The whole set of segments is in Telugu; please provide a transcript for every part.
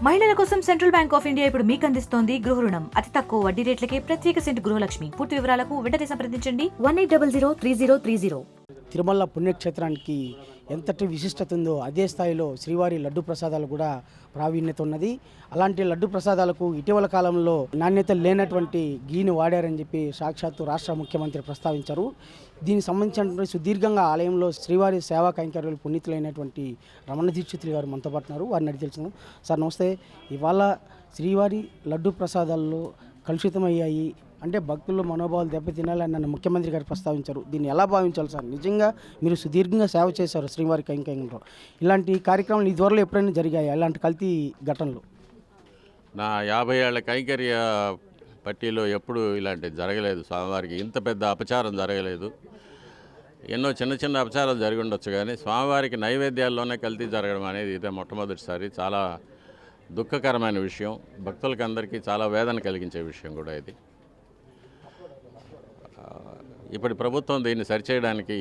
మహిళల కోసం సెంట్రల్ బ్యాంక్ ఆఫ్ ఇండియా ఇప్పుడు మీకు అందిస్తోంది గృహ రుణం. అతి తక్కువ వడ్డీ రేట్లకే ప్రత్యేక సెంటు గృహలక్ష్మి. పూర్తి వివరాలకు వెంటనే సంప్రదించండి 18003030. తిరుమల పుణ్యక్షేత్రానికి ఎంతటి విశిష్టత ఉందో అదే స్థాయిలో శ్రీవారి లడ్డు ప్రసాదాలు కూడా ప్రావీణ్యత ఉన్నది. అలాంటి లడ్డు ప్రసాదాలకు ఇటీవల కాలంలో నాణ్యత లేనటువంటి గీని వాడారని చెప్పి సాక్షాత్తు రాష్ట్ర ముఖ్యమంత్రి ప్రస్తావించారు. దీనికి సంబంధించినటువంటి సుదీర్ఘంగా ఆలయంలో శ్రీవారి సేవా కైంకర్యాలు పునీతులైనటువంటి రమణ దీక్షితులు గారు మనతో పాటున్నారు. వారిని అడిగి తెలుసుకుందాం. సార్ నమస్తే. ఇవాళ శ్రీవారి లడ్డు ప్రసాదాల్లో కలుషితమయ్యాయి అంటే భక్తులు మనోభావాలు దెబ్బతినాలని నన్ను ముఖ్యమంత్రి గారు ప్రస్తావించారు. దీన్ని ఎలా భావించాలి సార్? నిజంగా మీరు సుదీర్ఘంగా సేవ చేశారు శ్రీవారి కైంకర్యంలో. ఇలాంటి కార్యక్రమాలు ఇదివరలో ఎప్పుడైనా జరిగాయి ఇలాంటి కల్తీ ఘటనలు? నా 50 ఏళ్ల కైంకర్య పట్టీలో ఎప్పుడు ఇలాంటిది జరగలేదు. స్వామివారికి ఇంత పెద్ద అపచారం జరగలేదు. ఎన్నో చిన్న చిన్న అపచారాలు జరిగి ఉండొచ్చు, కానీ స్వామివారికి నైవేద్యాల్లోనే కల్తీ జరగడం అనేది ఇదే మొట్టమొదటిసారి. చాలా దుఃఖకరమైన విషయం, భక్తులకి అందరికీ చాలా వేదన కలిగించే విషయం కూడా ఇది. ఇప్పటి ప్రభుత్వం దీన్ని సరిచేయడానికి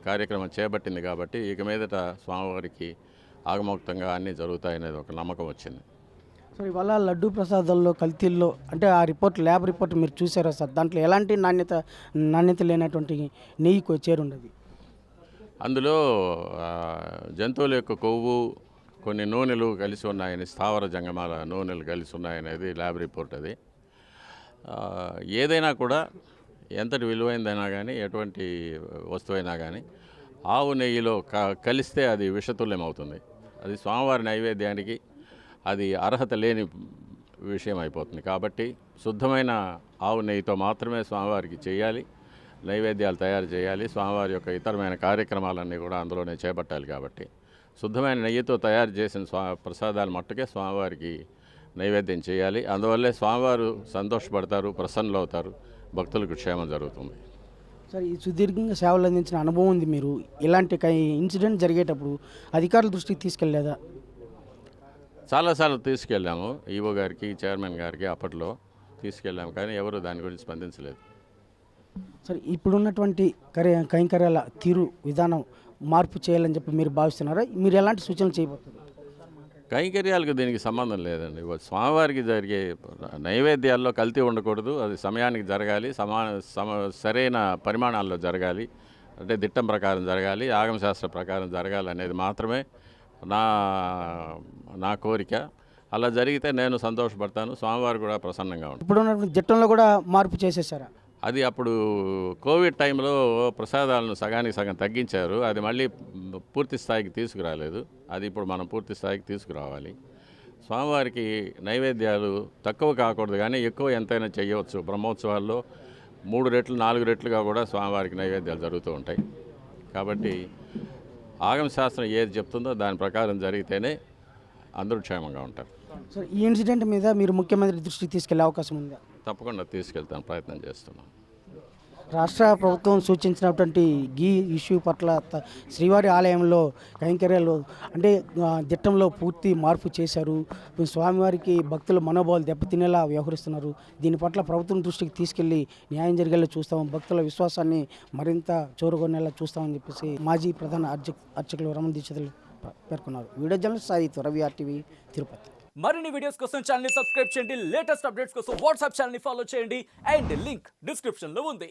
కార్యక్రమం చేపట్టింది కాబట్టి ఇక మీదట స్వామివారికి ఆగమోక్తంగా అన్నీ జరుగుతాయనేది ఒక నమ్మకం వచ్చింది. సార్ ఇవాళ లడ్డు ప్రసాదాల్లో కల్తీల్లో అంటే ఆ రిపోర్ట్ ల్యాబ్ రిపోర్ట్ మీరు చూసారా సార్? దాంట్లో ఎలాంటి నాణ్యత లేనటువంటి నెయ్యి చేరుండదు. అందులో జంతువుల యొక్క కొవ్వు, కొన్ని నూనెలు కలిసి ఉన్నాయని, స్థావర జంగమాల నూనెలు కలిసి ఉన్నాయనేది ల్యాబ్ రిపోర్ట్. అది ఏదైనా కూడా ఎంతటి విలువైందైనా కానీ, ఎటువంటి వస్తువైనా కానీ ఆవు నెయ్యిలో కలిస్తే అది విషతుల్యం అవుతుంది. అది స్వామివారి నైవేద్యానికి అది అర్హత లేని విషయం అయిపోతుంది. కాబట్టి శుద్ధమైన ఆవు నెయ్యితో మాత్రమే స్వామివారికి చేయాలి, నైవేద్యాలు తయారు చేయాలి. స్వామివారి యొక్క ఇతరమైన కార్యక్రమాలన్నీ కూడా అందులోనే చేపట్టాలి. కాబట్టి శుద్ధమైన నెయ్యితో తయారు చేసిన ప్రసాదాలు మట్టుకే స్వామివారికి నైవేద్యం చేయాలి. అందువల్లే స్వామివారు సంతోషపడతారు, ప్రసన్నులవుతారు, భక్తులకు క్షేమం జరుగుతుంది. సార్ ఈ సుదీర్ఘంగా సేవలు అందించిన అనుభవం ఉంది. మీరు ఇలాంటి ఇన్సిడెంట్ జరిగేటప్పుడు అధికారుల దృష్టికి తీసుకెళ్లేదా? చాలాసార్లు తీసుకెళ్ళాము. ఈవో గారికి, చైర్మన్ గారికి అప్పట్లో తీసుకెళ్ళాము, కానీ ఎవరు దాని గురించి స్పందించలేదు. సార్ ఇప్పుడున్నటువంటి కైంకర్యాల తీరు విధానం మార్పు చేయాలని చెప్పి మీరు భావిస్తున్నారా? మీరు ఎలాంటి సూచనలు చేయబోతున్నారు? కైంకర్యాలకు దీనికి సంబంధం లేదండి. స్వామివారికి జరిగే నైవేద్యాల్లో కల్తీ ఉండకూడదు. అది సమయానికి జరగాలి, సరైన పరిమాణాల్లో జరగాలి, అంటే దిట్టం ప్రకారం జరగాలి, ఆగమశాస్త్ర ప్రకారం జరగాలి అనేది మాత్రమే నా కోరిక. అలా జరిగితే నేను సంతోషపడతాను, స్వామివారు కూడా ప్రసన్నంగా ఉంటారు. ఇప్పుడున్నటువంటి దిట్టంలో కూడా మార్పు చేసేసారా? అది అప్పుడు కోవిడ్ టైంలో ప్రసాదాలను సగానికి సగం తగ్గించారు. అది మళ్ళీ పూర్తి స్థాయికి తీసుకురాలేదు. అది ఇప్పుడు మనం పూర్తి స్థాయికి తీసుకురావాలి. స్వామివారికి నైవేద్యాలు తక్కువ కాకూడదు, కానీ ఎక్కువ ఎంతైనా చేయవచ్చు. బ్రహ్మోత్సవాల్లో 3 రెట్లు 4 రెట్లుగా కూడా స్వామివారికి నైవేద్యాలు జరుగుతూ ఉంటాయి. కాబట్టి ఆగమశాస్త్రం ఏది చెప్తుందో దాని ప్రకారం జరిగితేనే అందరూ క్షేమంగా ఉంటారు. సార్ ఈ ఇన్సిడెంట్ మీద మీరు ముఖ్యమంత్రి దృష్టికి తీసుకెళ్లే అవకాశం ఉందా? తప్పకుండా తీసుకెళ్తాను, ప్రయత్నం చేస్తున్నాను. రాష్ట్ర ప్రభుత్వం సూచించినటువంటి గీ ఇష్యూ పట్ల శ్రీవారి ఆలయంలో కైంకర్యాలు అంటే దిట్టంలో పూర్తి మార్పు చేశారు. స్వామివారికి భక్తుల మనోభావాలు దెబ్బతినేలా వ్యవహరిస్తున్నారు. దీని పట్ల ప్రభుత్వం దృష్టికి తీసుకెళ్లి న్యాయం జరిగేలా చూస్తాం, భక్తుల విశ్వాసాన్ని మరింత చూరగొనేలా చూస్తామని చెప్పేసి మాజీ ప్రధాన అర్చకులు రమణ దీక్షితులు పేర్కొన్నారు. Video journalist Saith Ravi, RTV, Tirupati. మరిన్ని వీడియోస్ కోసం ఛానల్ ని సబ్స్క్రైబ్ చేయండి. లేటెస్ట్ అప్డేట్స్ కోసం వాట్సాప్ ఛానల్ ని ఫాలో చేయండి. అండ్ లింక్ డిస్క్రిప్షన్ లో ఉంది.